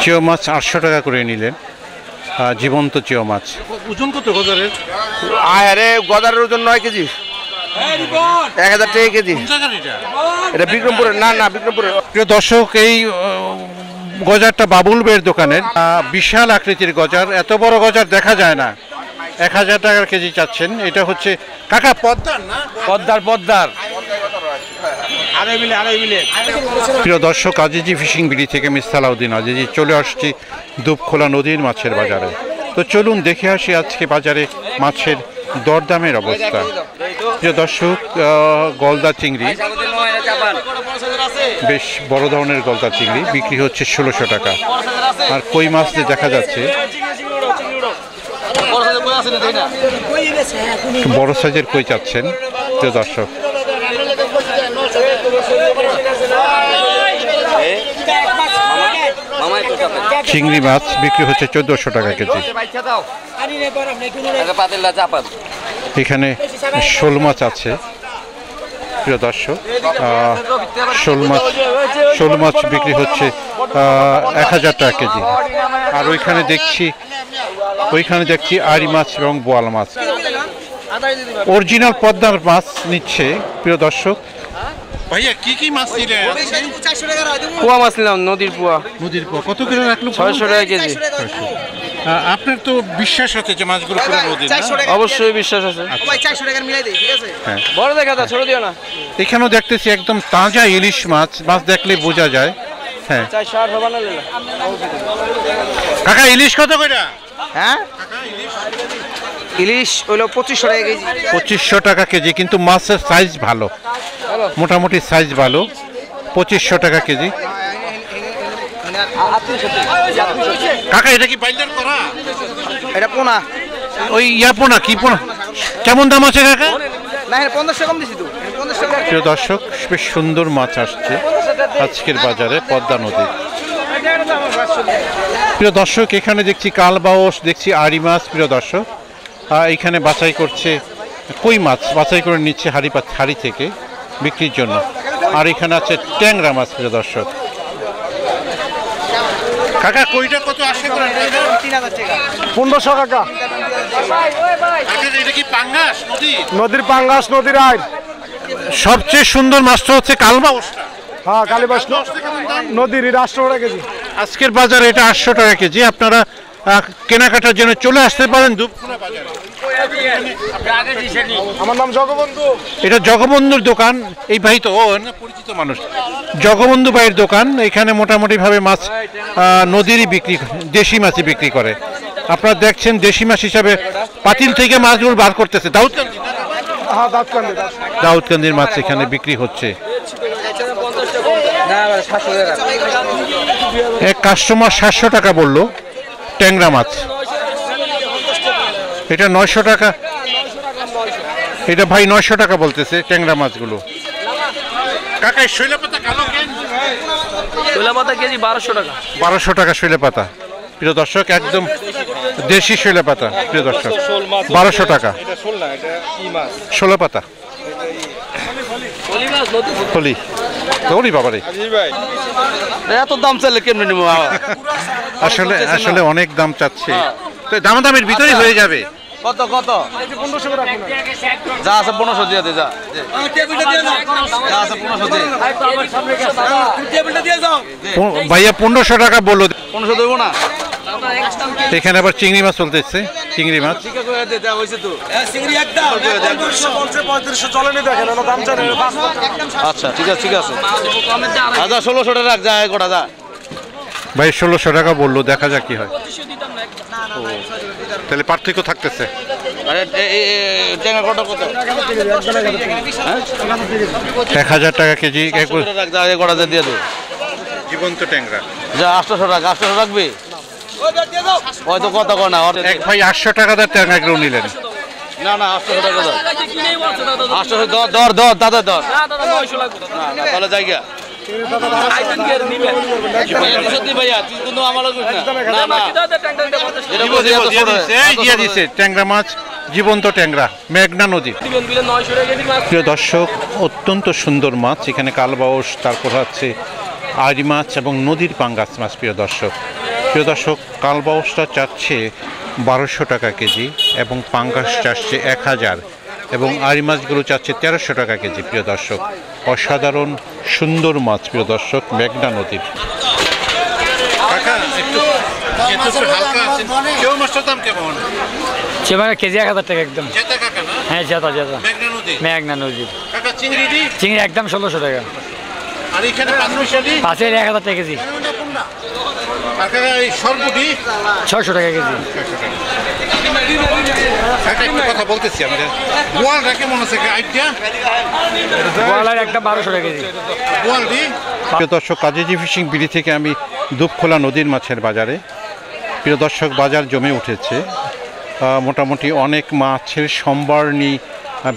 চিও মাছ 800 টাকা করে নিলেন, জীবন্ত চিও মাছ। ওজন কত গজারের? আরে গজারের ওজন 9 কেজি, 1000 টাকা কেজি। এটা বিক্রমপুরের। না না, বিক্রমপুরের। প্রিয় দর্শক, এই গজারটা বাবুল বের দোকানের। বিশাল আকৃতির গজার, এত বড় গজার দেখা যায় না। 1000 টাকার কেজি চাচ্ছেন। এটা হচ্ছে কাকা পদ্মার না? পদ্মার। প্রিয় দর্শক, আজিজি ফিশিং বিডি থেকে মিস সালাউদ্দিন আজিজি চলে আসছি দুপখোলা নদীর মাছের বাজারে। তো চলুন দেখে আসি আজকে বাজারে মাছের দরদামের অবস্থা। প্রিয় দর্শক, গলদা চিংড়ি, বেশ বড় ধরনের গলদা চিংড়ি বিক্রি হচ্ছে 1600 টাকা। আর কই মাছ যে দেখা যাচ্ছে, বড় সাইজের কই চাচ্ছেন প্রিয় দর্শক। চিংড়ি মাছ বিক্রি হচ্ছে 1400 টাকা কেজি। এখানে শোল মাছ আছে প্রিয় দর্শক। শোল মাছ বিক্রি হচ্ছে 1000 টাকা কেজি। আর ওইখানে দেখছি আড়ি মাছ এবং বোয়াল মাছ। অরিজিনাল পদ্মার মাছ নিচ্ছে প্রিয় দর্শক। ভাইয়া কি মাছ নিলেন? পোয়া মাছ নিলাম, নদীর পোয়া। কত করে রাখলো? 600 টাকা কেজি। আপনার তো বিশ্বাস আছে যে মাছগুলো পুরো নদীর? অবশ্যই বিশ্বাস আছে। ভাই 400 টাকার মিলাই দেই, ঠিক আছে? হ্যাঁ, বড় দেখা দাও, ছোট দিও না। এখানেও দেখতেছি একদম তাজা ইলিশ মাছ দেখলে বোঝা যায়। হ্যাঁ, 460 হবে না লেলা। কাকা ইলিশ কত কইরা? হ্যাঁ, ইলিশ হলো 2500 টাকা কেজি। 2500 টাকা কেজি, কিন্তু মাছের সাইজ ভালো, মোটামুটি সাইজ ভালো। 2500 টাকা কেজি। কাকা এটা কি বাইলার করা? এটা পোনা। ওই পোনা কি পোনা? কেমন দাম আছে কাকা? না, 1500 কম দিছি তো। 1500 টাকা। প্রিয় দর্শক, বেশ সুন্দর মাছ আসছে আজকের বাজারে পদ্মা নদী। প্রিয় দর্শক, এখানে দেখছি কালবাউস, দেখছি আড়ি মাছ। প্রিয় দর্শক, এখানে বাছাই করছে কই মাছ, বাছাই করে নিচ্ছে হাড়ি থেকে বিক্রির জন্য। আর এখানে আছে ট্যাংরা মাছ। প্রিয় দর্শক, কাকা কইটা কত আসে? 3000 টাকা। 1500 টাকা। এটা কি পাঙ্গাস নদীর পাঙ্গাস, নদীর আইর। সবচেয়ে সুন্দর মাছটা হচ্ছে কালবাউসটা। হ্যাঁ, কালীবাস নদীর 800 টাকা কেজি। আজকের বাজারে এটা 800 টাকা কেজি। আপনারা কেনাকাটার জন্য চলে আসতে পারেন দুপখোলা বাজারে। আমার নাম জগবন্ধু। এটা জগবন্ধুর দোকান। এই ভাই তো পরিচিত মানুষ, জগবন্ধু ভাইয়ের দোকান। এখানে মোটামুটি ভাবে মাছ নদীরই বিক্রি, দেশি মাছই বিক্রি করে। আপনারা দেখছেন দেশি মাছ হিসাবে পাতিল থেকে মাছগুলো বার করতেছে। দাউদকান্দির মাছ এখানে বিক্রি হচ্ছে। এক কাস্টমার 700 টাকা বললো ট্যাংরা মাছ। এটা 900 টাকা। এটা ভাই 900 টাকা বলতেছে ট্যাংরা মাছগুলো। কাকা শৈলপাতা কালো কেন? শৈলপাতা কেজি 1200 টাকা। 1200 টাকা শৈলপাতা। প্রিয় দর্শক, একদম দেশি শৈলপাতা। প্রিয় দর্শক, 1200 টাকা শৈলপাতা। ফলি বাবারে, এত দাম চাইলে কেমনে নেব? আসলে অনেক দাম চাচ্ছে। দামাদামের ভিতরেই হয়ে যাবে। কত কত? যা আছে 1500 দিয়ে দে। যা আছে 1500 দিয়ে যাও ভাইয়া। 1500 টাকা বললো। 1500 দেবো না। এখানে আবার চিংড়ি মাছ চলতেছে। চিংড়ি মাছ আচ্ছা, ঠিক আছে ঠিক আছে। আচ্ছা, 1600 টাকা রাখ। যা গোটা যা ভাই। 1600 টাকা বললো, দেখা যাক কি হয়। তাহলে পার্থক্য থাকতেছে। 1000 টাকা কেজি দিয়ে দেবো। জীবন্ত ট্যাংরা যা 800 টাকা। 800 রাখবি হয়তো কত কর না। এক ভাই 800 টাকা দিয়ে ট্যাংরা কিলো নিলেন। না না, 800 টাকা দাও। 800 দর দাদা দর। তাহলে জায়গা ট্যাংরা মাছ, জীবন্ত ট্যাংরা, মেঘনা নদী। প্রিয় দর্শক, অত্যন্ত সুন্দর মাছ। এখানে কালবাউস, তারপর হচ্ছে আড়ি মাছ এবং নদীর পাঙ্গাস মাছ। প্রিয় দর্শক, প্রিয় দর্শক, কালবাউসটা চাচ্ছে 1200 টাকা কেজি এবং পাঙ্গাস চাচ্ছে 1000 এবং আড়ি মাছগুলো চাচ্ছে 1300 টাকা কেজি। প্রিয় দর্শক, অসাধারণ সুন্দর মাছ প্রিয় দর্শক, মেঘনা নদীর। কেজি 1000 টাকা একদম। হ্যাঁ, জেতা জেতা মেঘনা নদীর। চিংড়ি একদম 1600 টাকা। পাশের 1000 টাকা কেজি। 600 টাকা কেজি। কথা বলতেছি আমরা, বোয়ালটা কেমন আছে আইডিয়া? বোয়ালের একদম 1200 টাকা কেজি। প্রিয় দর্শক, কাজেজি ফিশিং বিড়ি থেকে আমি দুপখোলা নদীর মাছের বাজারে। প্রিয় দর্শক, বাজার জমে উঠেছে। মোটামুটি অনেক মাছের সম্বরণী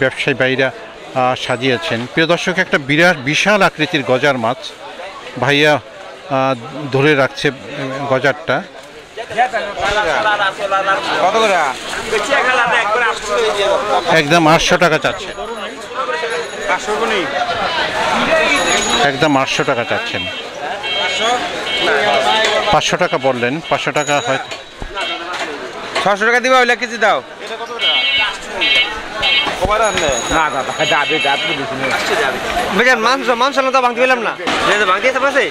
ব্যবসায়ী ভাইরা সাজিয়েছেন। প্রিয় দর্শক, একটা বিশাল আকৃতির গজার মাছ ভাইয়া ধরে রাখছে গজারটা। একদম 800 টাকা চাচ্ছে। একদম 800 টাকা চাচ্ছেন। 500 টাকা বললেন, 500 টাকা হয়তো। 600 টাকা দিবা, ওইলা কেজি দাও। মাংস না তো ভাঙতে পেলাম না, ভাঙতে আছে।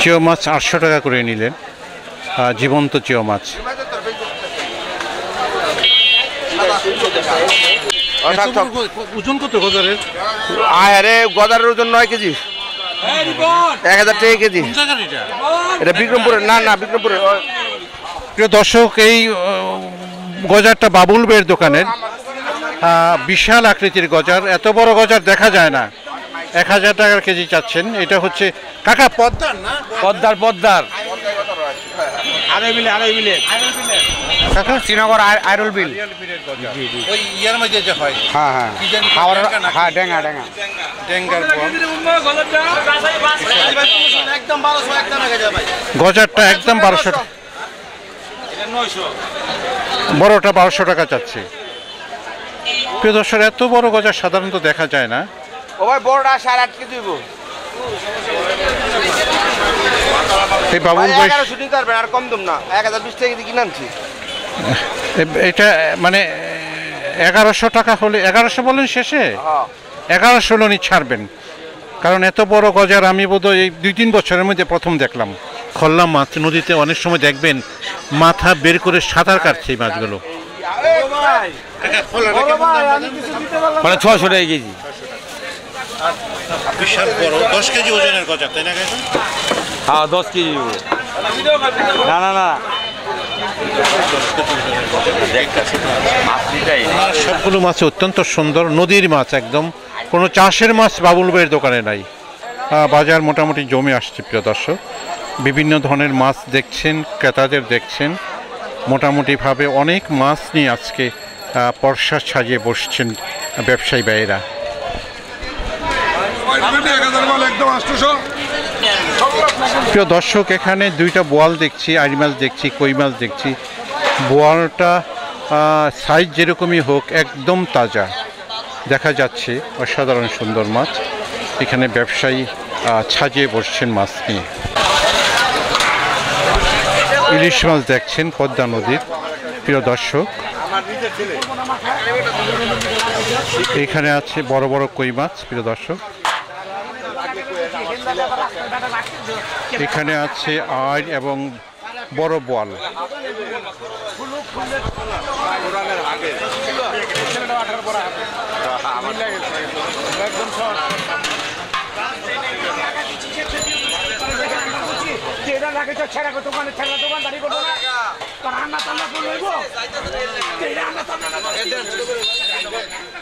চিও মাছ 800 টাকা করে নিলেন, জীবন্ত চিও মাছ। ওজন কত গজারের? আরে গদারের ওজন 9 কেজি, 1000 টাকা কেজি। এটা বিক্রমপুরের। না না, বিক্রমপুরের। প্রিয় দর্শক, এই গজারটা বাবুল বের দোকানের। বিশাল আকৃতির গজার, এত বড় গজার দেখা যায় না। 1000 টাকার কেজি চাচ্ছেন। এটা হচ্ছে কাকা পদ্মার না? পদ্মার আড়াই বিলে কাকা শ্রীনগর আইরল বিল। ওই ইয়ার মধ্যে যে হয়। হ্যাঁ হ্যাঁ, হ্যাঁ ডেঙ্গা ডেঙ্গার গজারটা একদম 1200 টাকা। বড়টা 1200 টাকা চাচ্ছে। প্রিয় দর্শক, এত বড় গজার সাধারণত দেখা যায় না। ও ভাই, বড়টা 8.5 কেজি। এই বাবুল ভাই শুটিং করবেন, আর কম দাম না। 1020 টাকা কেজি কিনে আনছি। এটা মানে 1100 টাকা হলে, 1100 বলেন শেষে? 1100 হলে ছাড়বেন, কারণ এত বড় গজার আমি বোধহয় এই 2-3 বছরের মধ্যে প্রথম দেখলাম। খল্লা মাছ নদীতে অনেক সময় দেখবেন মাথা বের করে সাঁতার কাটছে এই মাছগুলো। মানে 600 টাকা কেজি। বিশাল বড়, 10 কেজি ওজনের গজা, তাই না? হ্যাঁ, 10 কেজি। না না না, সবগুলো মাছ অত্যন্ত সুন্দর, নদীর মাছ একদম। কোনো চাষের মাছ বাবুল ভাইয়ের দোকানে নাই। বাজার মোটামুটি জমে আসছে প্রিয় দর্শক। বিভিন্ন ধরনের মাছ দেখছেন, ক্রেতাদের দেখছেন। মোটামুটিভাবে অনেক মাছ নিয়ে আজকে পর্সা সাজিয়ে বসছেন ব্যবসায়ী ভাইয়েরা। প্রিয় দর্শক, এখানে 2টা বোয়াল দেখছি, আড়ি মাছ দেখছি, কই মাছ দেখছি। বোয়ালটা সাইজ যেরকমই হোক একদম তাজা দেখা যাচ্ছে, অসাধারণ সুন্দর মাছ। এখানে ব্যবসায়ী সাজিয়ে বসছেন মাছ নিয়ে। ইলিশ মাছ দেখছেন পদ্মা নদীর। প্রিয় দর্শক, এখানে আছে বড় বড় কই মাছ। প্রিয় দর্শক, এখানে আছে আড় এবং বড় বোয়াল। দোকান